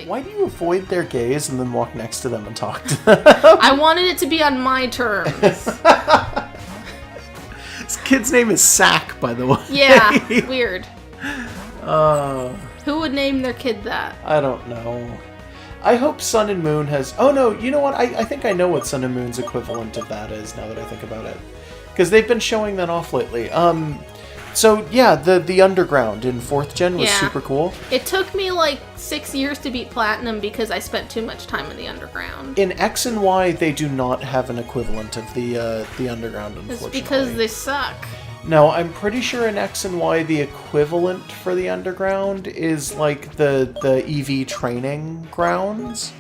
Why do you avoid their gaze and then walk next to them and talk to them? I wanted it to be on my terms. This kid's name is Sack, by the way. Yeah, weird. Who would name their kid that? I don't know. I hope Sun and Moon has... Oh, no, you know what? I think I know what Sun and Moon's equivalent of that is, now that I think about it. Because they've been showing that off lately. So, yeah, the Underground in 4th Gen was super cool. It took me like 6 years to beat Platinum because I spent too much time in the Underground. In X and Y, they do not have an equivalent of the Underground, unfortunately. It's because they suck. No, I'm pretty sure in X and Y, the equivalent for the Underground is like the EV training grounds.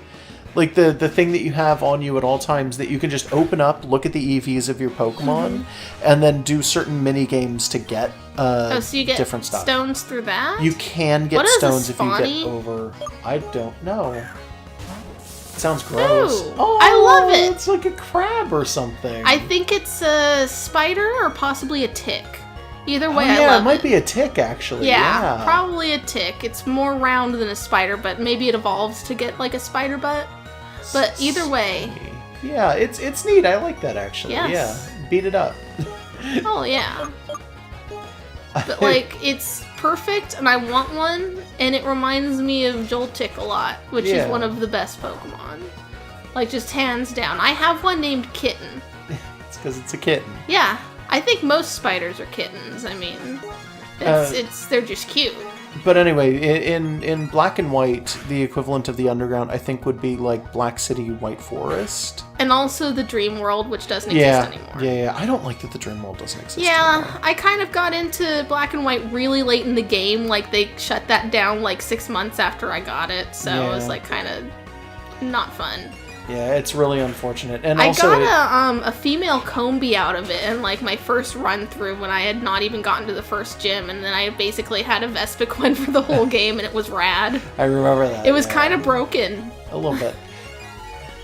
Like the thing that you have on you at all times that you can just open up, look at the EVs of your Pokemon, and then do certain mini games to get so you get different stuff. Stones through that? You can get stones if you Spawny? get over. I don't know. It sounds gross. Ooh, I love it. It's like a crab or something. I think it's a spider or possibly a tick. Either way, I love it. Yeah, it might be a tick, actually. Yeah, probably a tick. It's more round than a spider, but maybe it evolves to get like a spider butt. But either way. Yeah, it's neat. I like that, actually. Yes. Yeah, beat it up. Oh, yeah. But, like, it's perfect, and I want one, and it reminds me of Joltik a lot, which is one of the best Pokemon. Like, just hands down. I have one named Kitten. It's because it's a kitten. Yeah. I think most spiders are kittens. I mean, they're just cute. But anyway, in Black and White, the equivalent of the Underground, I think, would be like Black City, White Forest. And also the Dream World, which doesn't exist anymore. Yeah. I don't like that the Dream World doesn't exist anymore. I kind of got into Black and White really late in the game. Like, they shut that down like 6 months after I got it. So it was like kind of not fun. Yeah, it's really unfortunate. And I also got a female Combee out of it in like my first run through when I had not even gotten to the first gym, and then I basically had a Vespiquen for the whole game, and it was rad. I remember that. It was kind of broken. A little bit.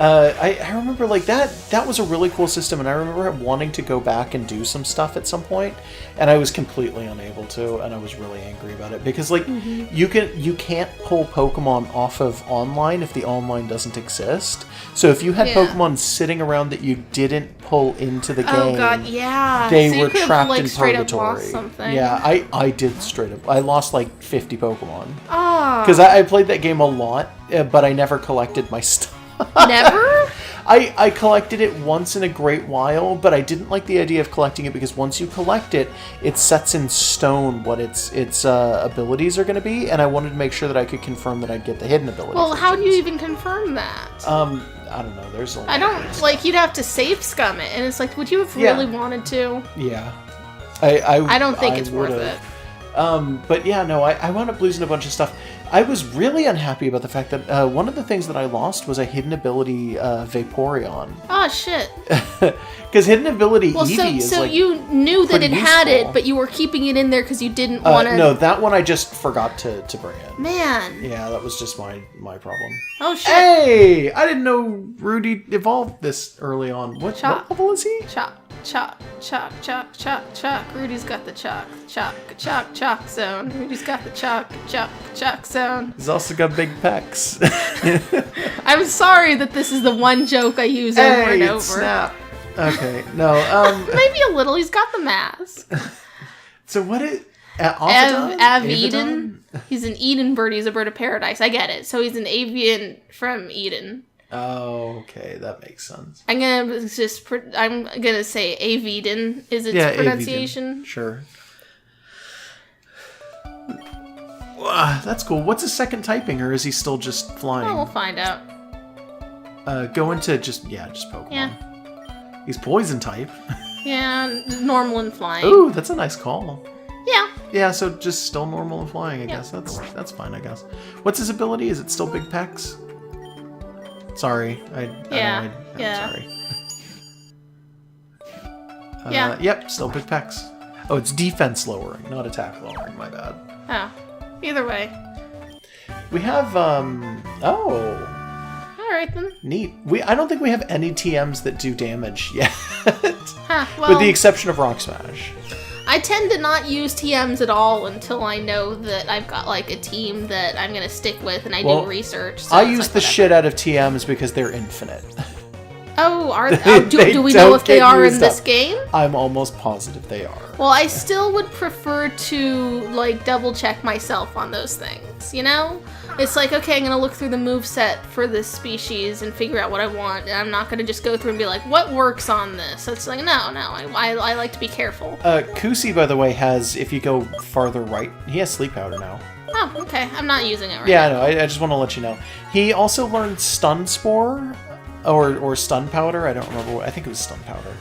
I remember like that was a really cool system, and I remember wanting to go back and do some stuff at some point, and I was completely unable to, and I was really angry about it because like you can't pull Pokemon off of online if the online doesn't exist. So if you had Pokemon sitting around that you didn't pull into the game, oh god, yeah, they so were trapped like, in straight purgatory. Up lost something. Yeah, I did straight up. I lost like 50 Pokemon. Oh. Because I played that game a lot, but I never collected my stuff. Never? I collected it once in a great while, but I didn't like the idea of collecting it because once you collect it, it sets in stone what its abilities are going to be, and I wanted to make sure that I could confirm that I'd get the hidden abilities. Well, how do you even confirm that? I don't know. There's a lot. I don't like. You'd have to save scum it, and it's like, would you have really wanted to? Yeah. I don't think it's worth it. But yeah, no, I wound up losing a bunch of stuff. I was really unhappy about the fact that one of the things that I lost was a hidden ability Vaporeon. Oh, shit. Because hidden ability Eevee is so like you knew that it useful. had it, but you were keeping it in there because you didn't want to... No, that one I just forgot to bring in. Man. Yeah, that was just my problem. Oh, shit. Hey! I didn't know Rudy evolved this early on. What level is he? Chalk. Rudy's got the chalk zone. Rudy's got the chalk zone. He's also got big pecs. I'm sorry that this is the one joke I use over and over. Snap. Okay, no. Maybe a little. He's got the mask. So what is... Eden? He's an Eden bird. He's a bird of paradise. I get it. So he's an avian from Eden. Oh, okay, that makes sense. I'm gonna say Aveden is its pronunciation. Aveden. Sure. Wow, that's cool. What's his second typing, or is he still just flying? Oh, we'll find out. Go into just Pokemon. Yeah. He's poison type. Yeah, normal and flying. Ooh, that's a nice call. Yeah. Yeah, so just still normal and flying, I guess. That's fine, I guess. What's his ability? Is it still big pecs? Sorry. I'm sorry. Yep, still big pecs. Oh, it's defense lowering, not attack lowering, my bad. Oh. Either way. We have, Alright then. Neat. I don't think we have any TMs that do damage yet. Huh, well, with the exception of Rock Smash. I tend to not use TMs at all until I know that I've got like a team that I'm gonna stick with, and I do research. So I use the shit out of TMs because they're infinite. Oh, do we know if they are in this game? I'm almost positive they are. Well, I still would prefer to like double check myself on those things. You know, it's like, okay, I'm gonna look through the moveset for this species and figure out what I want, and I'm not gonna just go through and be like, what works on this? It's like, no, I like to be careful. Kusi, by the way, has, if you go farther right, he has sleep powder now. Oh, okay. I'm not using it right now. Yeah, I know. I just want to let you know. He also learned Stun Spore, or Stun Powder. I don't remember. I think it was Stun Powder.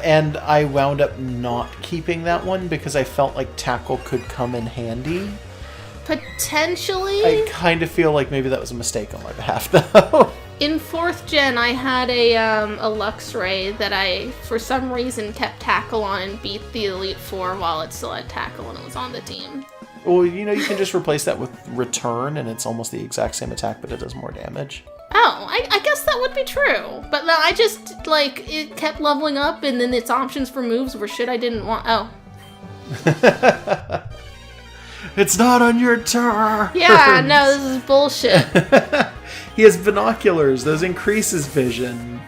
And I wound up not keeping that one because I felt like Tackle could come in handy. Potentially. I kind of feel like maybe that was a mistake on my behalf, though. In 4th gen, I had a Luxray that I, for some reason, kept Tackle on and beat the Elite Four while it still had Tackle and it was on the team. Well, you know, you can just replace that with Return, and it's almost the exact same attack, but it does more damage. Oh, I guess that would be true. But I just, like, it kept leveling up, and then its options for moves were shit I didn't want. Oh. It's not on your turn! Yeah, no, this is bullshit. He has binoculars. Those increase his vision.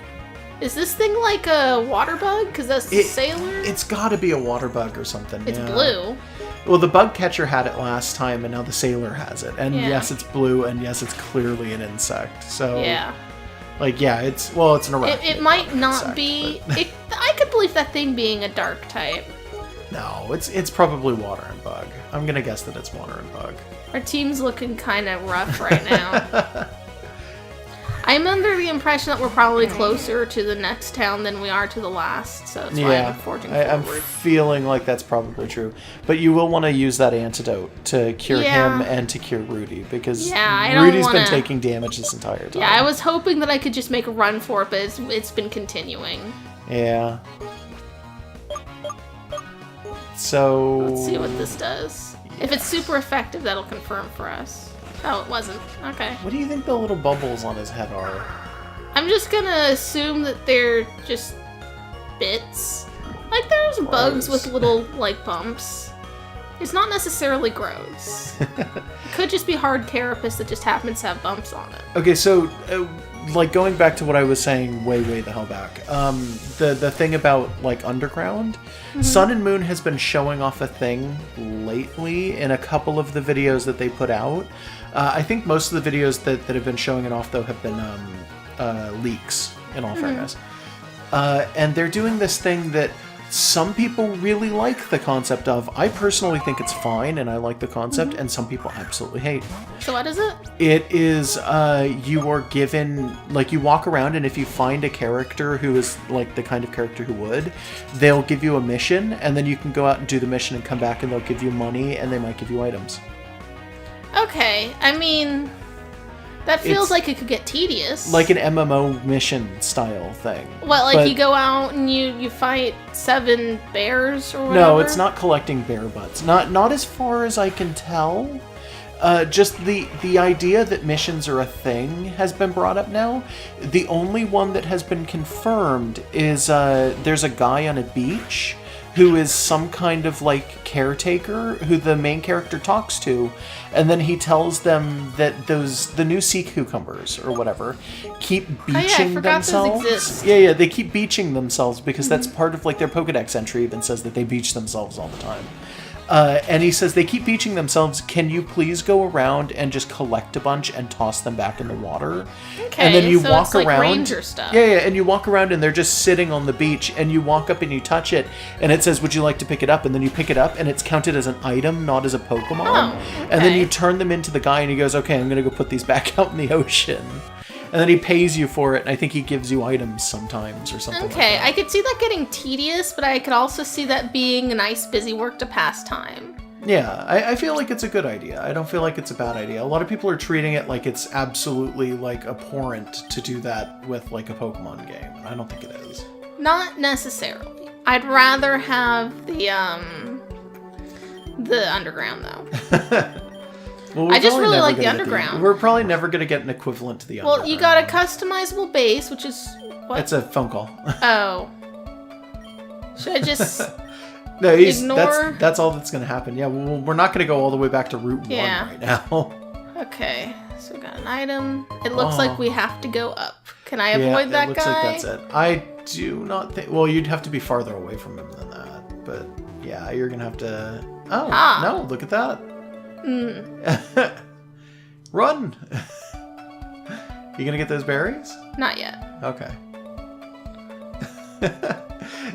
Is this thing like a water bug? Because that's the sailor? It's gotta be a water bug or something. It's blue. Well, the bug catcher had it last time, and now the sailor has it. And yes, it's blue, and yes, it's clearly an insect. So, yeah. Like, yeah, it's an arachnid. It might not insect, be... I could believe that thing being a dark type. No, it's probably water and bug. I'm gonna guess that it's water and bug. Our team's looking kind of rough right now. I'm under the impression that we're probably closer to the next town than we are to the last, so that's why I'm forging forward. I'm feeling like that's probably true. But you will want to use that antidote to cure him and to cure Rudy, because Rudy's been taking damage this entire time. Yeah, I was hoping that I could just make a run for it, but it's been continuing. Yeah. So... let's see what this does. Yes. If it's super effective, that'll confirm for us. Oh, it wasn't. Okay. What do you think the little bubbles on his head are? I'm just gonna assume that they're just bits. Like, there's bugs with little, like, bumps. It's not necessarily gross. It could just be hard carapace that just happens to have bumps on it. Okay, so, like, going back to what I was saying way the hell back, the thing about, like, underground, Sun and Moon has been showing off a thing lately in a couple of the videos that they put out. I think most of the videos that have been showing it off, though, have been leaks, in all fairness. And they're doing this thing that some people really like the concept of. I personally think it's fine, and I like the concept, and some people absolutely hate. So what is it? It is, you are given, like, you walk around, and if you find a character who is, like, the kind of character who would, they'll give you a mission, and then you can go out and do the mission and come back, and they'll give you money, and they might give you items. Okay, I mean... that feels like it could get tedious. Like an MMO mission style thing. What, like you go out and you fight 7 bears or whatever? No, it's not collecting bear butts. Not as far as I can tell. Just the idea that missions are a thing has been brought up now. The only one that has been confirmed is there's a guy on a beach who is some kind of, like, caretaker who the main character talks to, and then he tells them that the new sea cucumbers or whatever keep beaching themselves. Those exist. Yeah, they keep beaching themselves because that's part of, like, their Pokedex entry even says that they beach themselves all the time. And he says, they keep beaching themselves. Can you please go around and just collect a bunch and toss them back in the water? Okay, and then you so walk it's like around. ranger stuff. Yeah, and you walk around and they're just sitting on the beach, and you walk up and you touch it, and it says, would you like to pick it up? And then you pick it up, and it's counted as an item, not as a Pokemon. Oh, okay. And then you turn them into the guy, and he goes, okay, I'm going to go put these back out in the ocean. And then he pays you for it, and I think he gives you items sometimes or something like that. Okay, I could see that getting tedious, but I could also see that being a nice busy work to pass time. Yeah, I feel like it's a good idea. I don't feel like it's a bad idea. A lot of people are treating it like it's absolutely, like, abhorrent to do that with, like, a Pokemon game. And I don't think it is. Not necessarily. I'd rather have the underground, though. Well, I just really like the underground. We're probably never going to get an equivalent to the underground. Well, you got a customizable base, which is... what? It's a phone call. Oh. Should I just... No, Ignore. that's all that's going to happen. Yeah, we're not going to go all the way back to Route 1 right now. Okay, so we got an item. It looks like we have to go up. Can I avoid that guy? It looks like that's it. I do not think... Well, you'd have to be farther away from him than that. But, yeah, you're going to have to... Oh, no, look at that. Run! You going to get those berries? Not yet. Okay.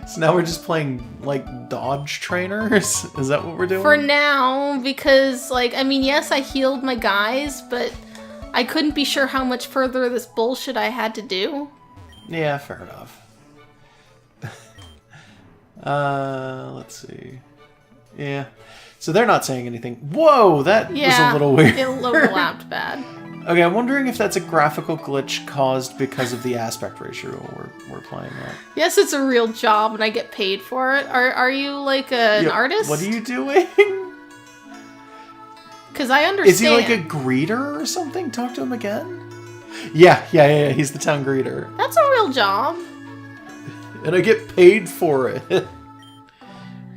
So now we're just playing, like, dodge trainers? Is that what we're doing? For now, because, like, I mean, yes, I healed my guys, but I couldn't be sure how much further this bullshit I had to do. Yeah, fair enough. Let's see. Yeah. So they're not saying anything. Whoa, that was a little weird. It overlapped bad. Okay, I'm wondering if that's a graphical glitch caused because of the aspect ratio we're playing at. Yes, it's a real job and I get paid for it. Are you like an artist? What are you doing? Because I understand. Is he like a greeter or something? Talk to him again? Yeah, he's the town greeter. That's a real job. And I get paid for it.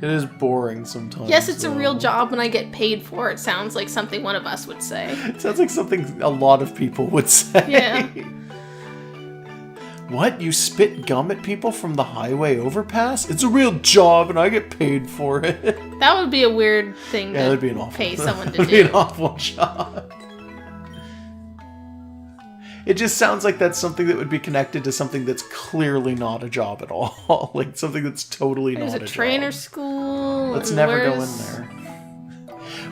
It is boring sometimes. Yes, it's a real job and I get paid for it. Sounds like something one of us would say. It sounds like something a lot of people would say. Yeah. What? You spit gum at people from the highway overpass? It's a real job and I get paid for it. That would be a weird thing that'd be an awful, pay someone to do. That'd be an awful job. It just sounds like that's something that would be connected to something that's clearly not a job at all. Like something that's totally not a job. There's a trainer school. Let's never go in there.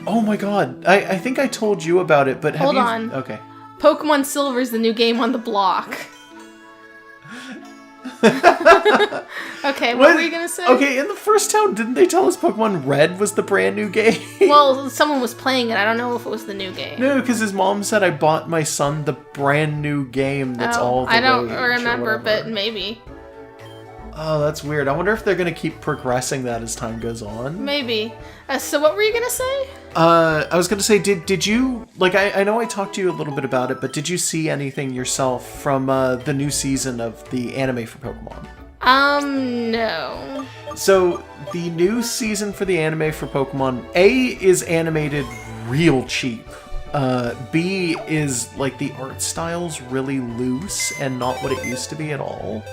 Oh my god. I think I told you about it, but Hold on. Okay. Pokemon Silver is the new game on the block. Okay, what were you gonna say? Okay, in the first town, didn't they tell us Pokemon Red was the brand new game? Well, someone was playing it. I don't know if it was the new game. No, because his mom said I bought my son the brand new game that's all the I don't way remember, but maybe. Oh, that's weird. I wonder if they're going to keep progressing that as time goes on. Maybe. So what were you going to say? I was going to say, did you... Like, I know I talked to you a little bit about it, but did you see anything yourself from the new season of the anime for Pokemon? No. So, the new season for the anime for Pokemon, A, is animated real cheap. B, is, like, the art style's really loose and not what it used to be at all.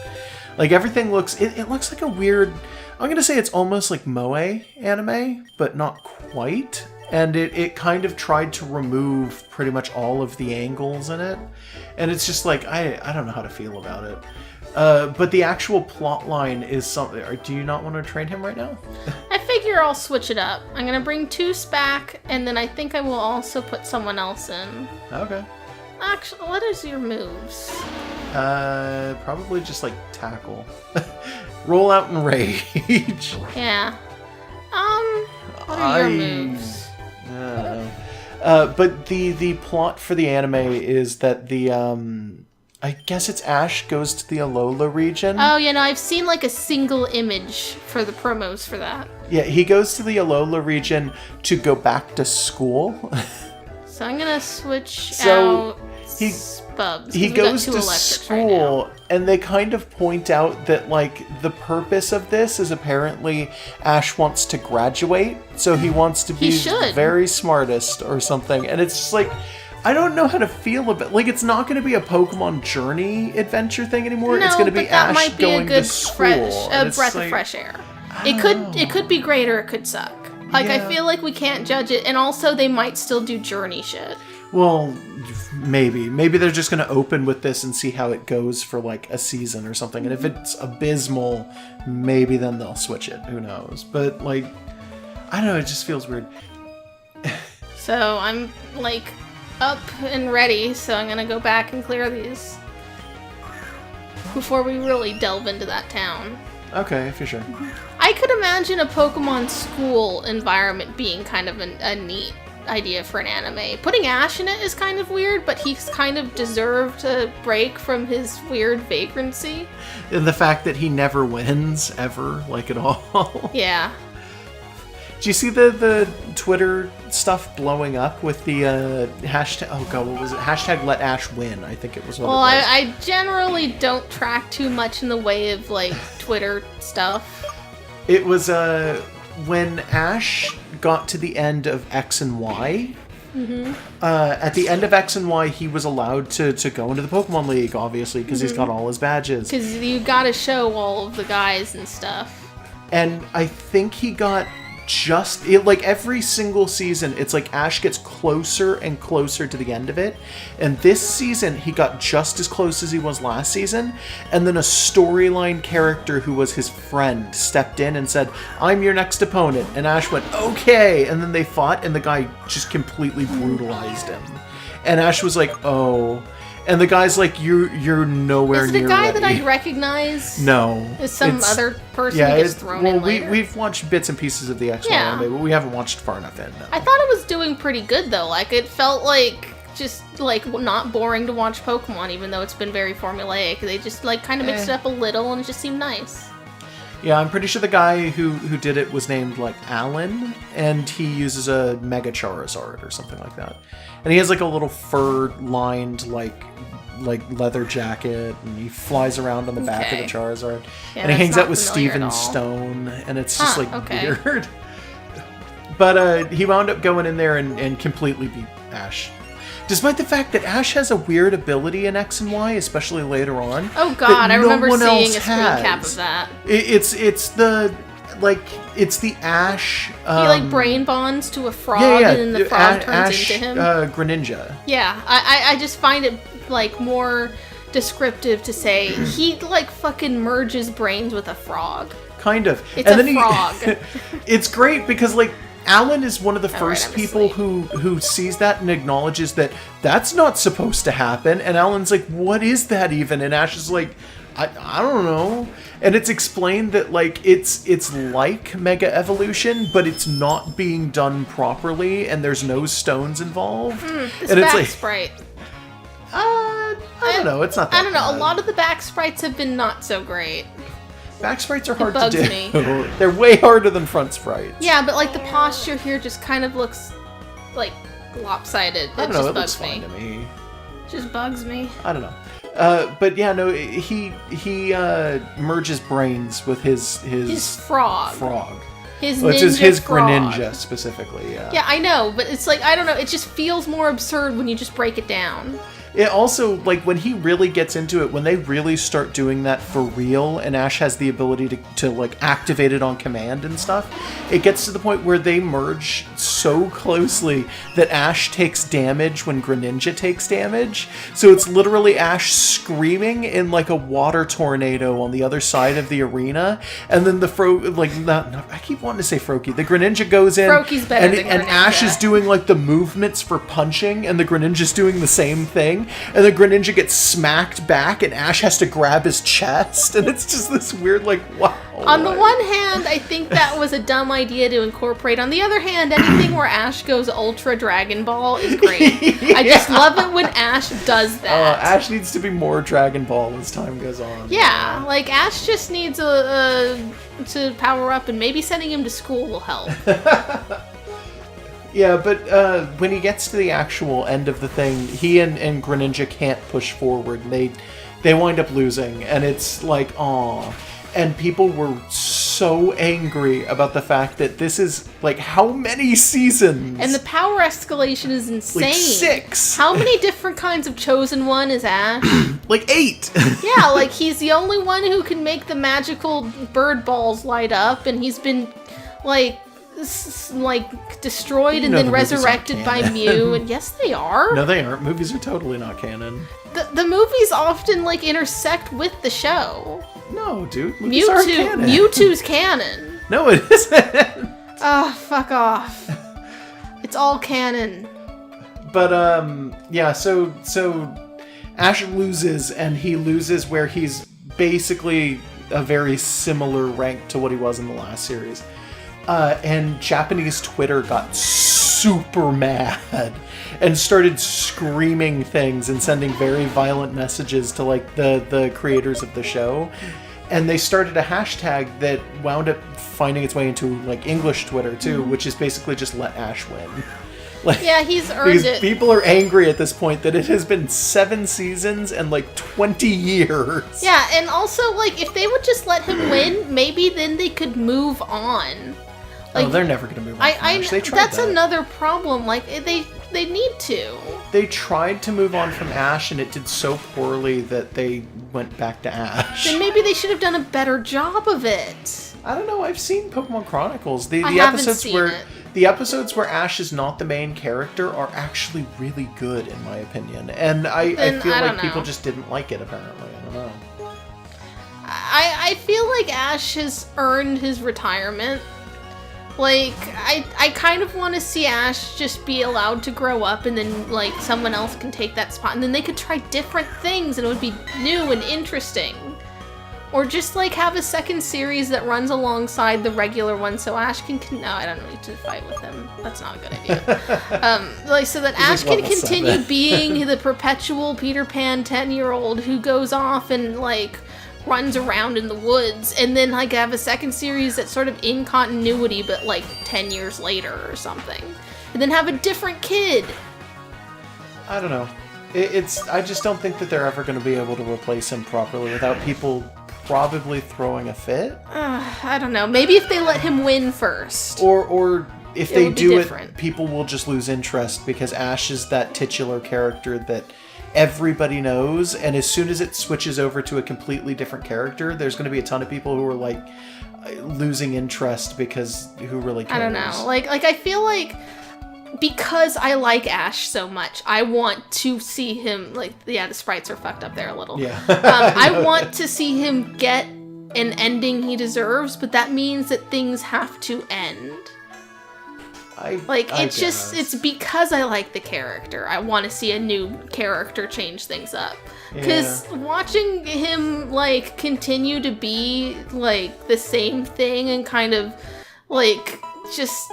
Like, everything looks... It looks like a weird... I'm gonna say it's almost like moe anime, but not quite. And it kind of tried to remove pretty much all of the angles in it. And it's just like, I don't know how to feel about it. But the actual plot line is something... Do you not want to train him right now? I figure I'll switch it up. I'm going to bring Toos back, and then I think I will also put someone else in. Okay. Actually, what is your moves? Probably just like tackle. Roll out and rage. Yeah. What are your moves? I don't know. But the plot for the anime is that the I guess it's Ash goes to the Alola region. Oh, yeah, no, I've seen like a single image for the promos for that. Yeah, he goes to the Alola region to go back to school. So I'm gonna switch out Spubs. He goes to school, right, and they kind of point out that, like, the purpose of this is apparently Ash wants to graduate, so he wants to be the very smartest or something. And it's just like, I don't know how to feel about. Like, it's not going to be a Pokemon Journey adventure thing anymore. It's going to be Ash going to school. A breath of fresh air. It could be great or it could suck. Like, I feel like we can't judge it, and also they might still do Journey shit. Well, maybe. Maybe they're just going to open with this and see how it goes for, like, a season or something. And if it's abysmal, maybe then they'll switch it. Who knows? But, like, I don't know. It just feels weird. So I'm, like, up and ready, so I'm going to go back and clear these before we really delve into that town. Okay, for sure. I could imagine a Pokemon school environment being kind of a neat idea for an anime. Putting Ash in it is kind of weird, but he's kind of deserved a break from his weird vagrancy. And the fact that he never wins, ever, like at all. Yeah. Do you see the Twitter stuff blowing up with the hashtag... Oh god, what was it? Hashtag let Ash win, I think it was what it was. I generally don't track too much in the way of, like, Twitter stuff. It was, when Ash got to the end of X and Y, at the end of X and Y, he was allowed to go into the Pokemon League, obviously, because he's got all his badges. Because you gotta show all of the guys and stuff. And I think he got like every single season, it's like Ash gets closer and closer to the end of it. And this season, he got just as close as he was last season. And then a storyline character who was his friend stepped in and said, "I'm your next opponent." And Ash went, "Okay." And then they fought, and the guy just completely brutalized him. And Ash was like, "Oh." And the guy's like, "You're nowhere near ready." Is it a guy that I'd recognize? No. Is some other person who gets thrown in later? We've watched bits and pieces of the X-Men anime, but we haven't watched far enough in. No. I thought it was doing pretty good, though. Like, it felt like just, like, not boring to watch Pokemon, even though it's been very formulaic. They just, like, kind of mixed it up a little, and it just seemed nice. Yeah, I'm pretty sure the guy who did it was named, like, Alan, and he uses a Mega Charizard or something like that. And he has, like, a little fur-lined, like leather jacket, and he flies around on the back of the Charizard. Yeah, and he hangs out with Steven Stone, and it's just, weird. But he wound up going in there and completely beat Ash. Despite the fact that Ash has a weird ability in X and Y, especially later on. Oh god, I remember seeing a screen cap of that. It's the Ash... he, like, brain bonds to a frog, and then the frog turns into him. Greninja. Yeah, I just find it, like, more descriptive to say he, like, fucking merges brains with a frog. Kind of. It's a frog. It's great because, like, Alan is one of the first people who sees that and acknowledges that that's not supposed to happen. And Alan's like, "What is that even?" And Ash is like, I don't know. And it's explained that, like, it's like Mega Evolution, but it's not being done properly, and there's no stones involved. This and back it's like, sprite. I don't know. It's not that I don't know. bad. A lot of the back sprites have been not so great. Back sprites are hard to do. Me. They're way harder than front sprites. Yeah, but, like, the posture here just kind of looks, like, lopsided. I don't know. It looks bugs fine to me. Just bugs me. I don't know. But yeah, no, he merges brains with his frog. Which is his Greninja specifically, yeah. Yeah, I know, but it's like, I don't know, it just feels more absurd when you just break it down. It also, like, when he really gets into it, when they really start doing that for real, and Ash has the ability to like, activate it on command and stuff, it gets to the point where they merge so closely that Ash takes damage when Greninja takes damage. So it's literally Ash screaming in, like, a water tornado on the other side of the arena, and then I keep wanting to say Froakie. The Greninja goes in, Froakie's better than Greninja. And Ash is doing, like, the movements for punching, and the Greninja's doing the same thing. And the Greninja gets smacked back, and Ash has to grab his chest, and it's just this weird, like, wow. On the one hand, I think that was a dumb idea to incorporate. On the other hand, anything where Ash goes Ultra Dragon Ball is great. I just love it when Ash does that. Ash needs to be more Dragon Ball as time goes on. Yeah, like, Ash just needs to power up, and maybe sending him to school will help. Yeah, but when he gets to the actual end of the thing, he and Greninja can't push forward. They wind up losing, and it's like, aw. And people were so angry about the fact that this is, like, how many seasons? And the power escalation is insane. Like 6. How many different kinds of Chosen One is Ash? Like 8. Yeah, like, he's the only one who can make the magical bird balls light up, and he's been, like, destroyed and then resurrected by Mew. And yes, they are. No, they aren't. Movies are totally not canon. The movies often, like, intersect with the show. No, dude. Movies aren't canon. Mewtwo's canon. No, it isn't. Oh, fuck off. It's all canon. But yeah. So Ash loses, and he loses where he's basically a very similar rank to what he was in the last series. And Japanese Twitter got super mad and started screaming things and sending very violent messages to, like, the creators of the show. And they started a hashtag that wound up finding its way into, like, English Twitter too, which is basically just let Ash win. Like, yeah, he's earned it. People are angry at this point that it has been 7 seasons and, like, 20 years. Yeah, and also, like, if they would just let him win, maybe then they could move on. Like, they're never going to move on from Ash. They tried that's another problem. Like, they need to. They tried to move on from Ash, and it did so poorly that they went back to Ash. Then maybe they should have done a better job of it. I don't know. I've seen Pokemon Chronicles. The episodes where Ash is not the main character are actually really good, in my opinion. And I feel like people just didn't like it, apparently. I don't know. I feel like Ash has earned his retirement. Like, I kind of want to see Ash just be allowed to grow up, and then, like, someone else can take that spot. And then they could try different things, and it would be new and interesting. Or just, like, have a second series that runs alongside the regular one, so Ash can... No, I don't need to fight with him. That's not a good idea. Like, so that Ash can continue being the perpetual Peter Pan 10-year-old who goes off and, like, runs around in the woods, and then, like, have a second series that's sort of in continuity, but, like, 10 years later or something. And then have a different kid. I don't know. I just don't think that they're ever going to be able to replace him properly without people probably throwing a fit. I don't know. Maybe if they let him win first. Or if they do it, people will just lose interest because Ash is that titular character that everybody knows, and as soon as it switches over to a completely different character, there's going to be a ton of people who are like losing interest because who really cares? I don't know. Like I feel like because I like Ash so much, I want to see him, like, the sprites are fucked up there a little. Yeah. I want to see him get an ending he deserves, but that means that things have to end. It's because I like the character. I want to see a new character change things up. Because watching him, like, continue to be, like, the same thing and kind of, like, just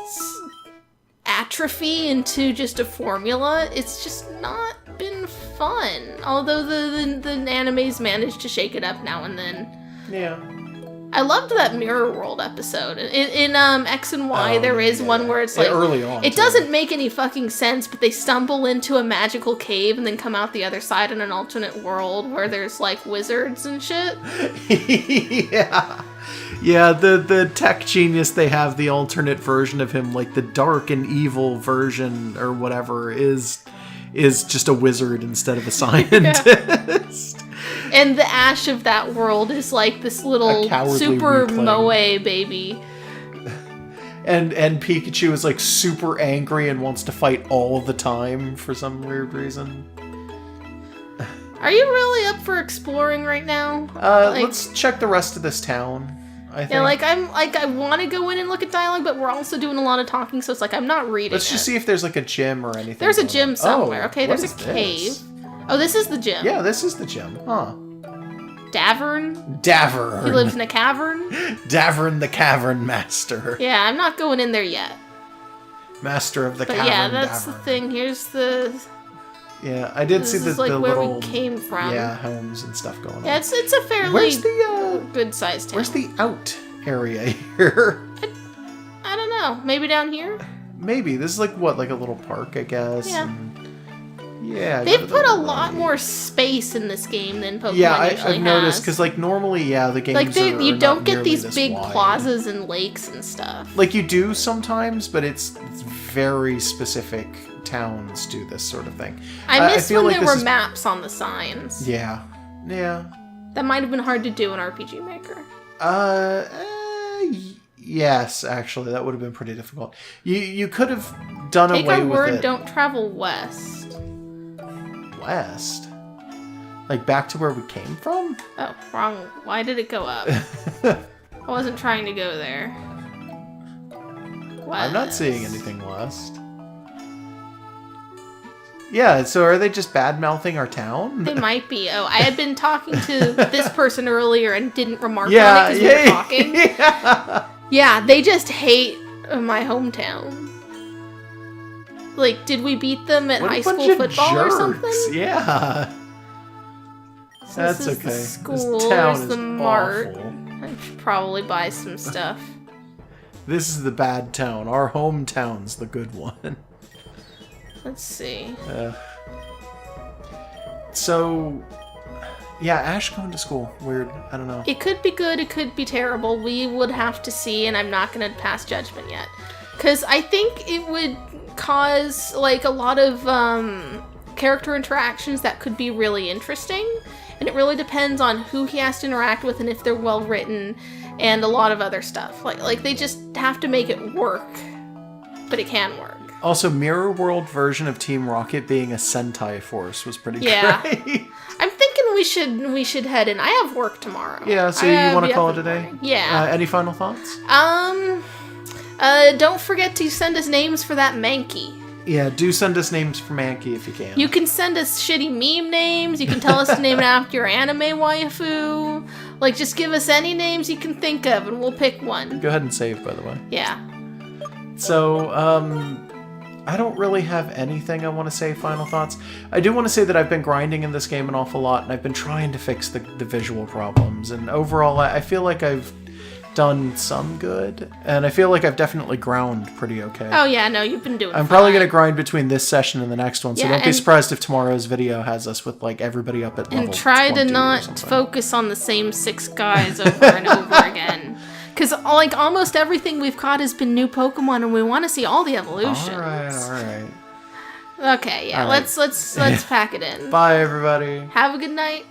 atrophy into just a formula, it's just not been fun. Although the animes managed to shake it up now and then. Yeah. I loved that Mirror World episode. In X and Y, there is one where it's like... early on. It doesn't make any fucking sense, but they stumble into a magical cave and then come out the other side in an alternate world where there's, like, wizards and shit. Yeah. Yeah, the tech genius they have, the alternate version of him, like the dark and evil version or whatever, is just a wizard instead of a scientist. And the Ash of that world is like this little super moe baby. And Pikachu is like super angry and wants to fight all the time for some weird reason. Are you really up for exploring right now? Let's check the rest of this town. I think. Yeah, I want to go in and look at dialogue, but we're also doing a lot of talking, so it's like I'm not reading. Let's just see if there's like a gym or anything. There's a gym somewhere. Okay, there's a cave. Oh, this is the gym. Yeah, this is the gym. Huh. Davern. He lives in a cavern. Davern the Cavern Master. Yeah, I'm not going in there yet. Master of the Cavern. Yeah, that's the thing. Here's the... Yeah, I did see the like where little... we came from. Yeah, homes and stuff going on. Yeah, it's a fairly good-sized town. Where's the out area here? I don't know. Maybe down here? Maybe. This is like, what, like a little park, I guess? Yeah. Yeah. They've put a lot more space in this game than Pokemon usually has. I've noticed, because, like, normally, the games like are you don't get these big plazas and lakes and stuff. Like, you do sometimes, but it's very specific towns do this sort of thing. I miss when there were maps on the signs. Yeah. Yeah. That might have been hard to do in RPG Maker. Yes, actually, that would have been pretty difficult. You could have done away with it. Take our word, don't travel west. West? Like back to where we came from? Oh, wrong. Why did it go up? I wasn't trying to go there. West. I'm not seeing anything west. Yeah, so are they just bad-mouthing our town? They might be. Oh, I had been talking to this person earlier and didn't remark on it because we were talking. Yeah, they just hate my hometown. Like, did we beat them at high school football or something? Yeah. So that's this is okay. The school. This town There's the is mart. awful. I should probably buy some stuff. This is the bad town. Our hometown's the good one. Let's see. So, Yeah, Ash going to school. Weird. I don't know. It could be good, it could be terrible. We would have to see, and I'm not going to pass judgment yet. Because I think it would cause, like, a lot of character interactions that could be really interesting. And it really depends on who he has to interact with and if they're well written and a lot of other stuff. Like they just have to make it work. But it can work. Also, Mirror World version of Team Rocket being a Sentai force was pretty great. I'm thinking we should head in. I have work tomorrow. Yeah, so you want to call it a day? Yeah. Any final thoughts? Don't forget to send us names for that Mankey. Yeah, do send us names for Mankey if you can. You can send us shitty meme names. You can tell us to name it after your anime waifu. Like, just give us any names you can think of, and we'll pick one. Go ahead and save, by the way. Yeah. So, I don't really have anything I want to say final thoughts. I do want to say that I've been grinding in this game an awful lot, and I've been trying to fix the visual problems. And overall, I feel like I've done some good, and I feel like I've definitely ground pretty okay. Oh yeah, no, you've been doing I'm probably going to grind between this session and the next one, so don't be surprised if tomorrow's video has us with, like, everybody up at level 20 and try to not focus on the same 6 guys over and over again. Because, like, almost everything we've caught has been new Pokemon, and we want to see all the evolutions. All right. Okay, yeah, let's pack it in. Bye, everybody. Have a good night.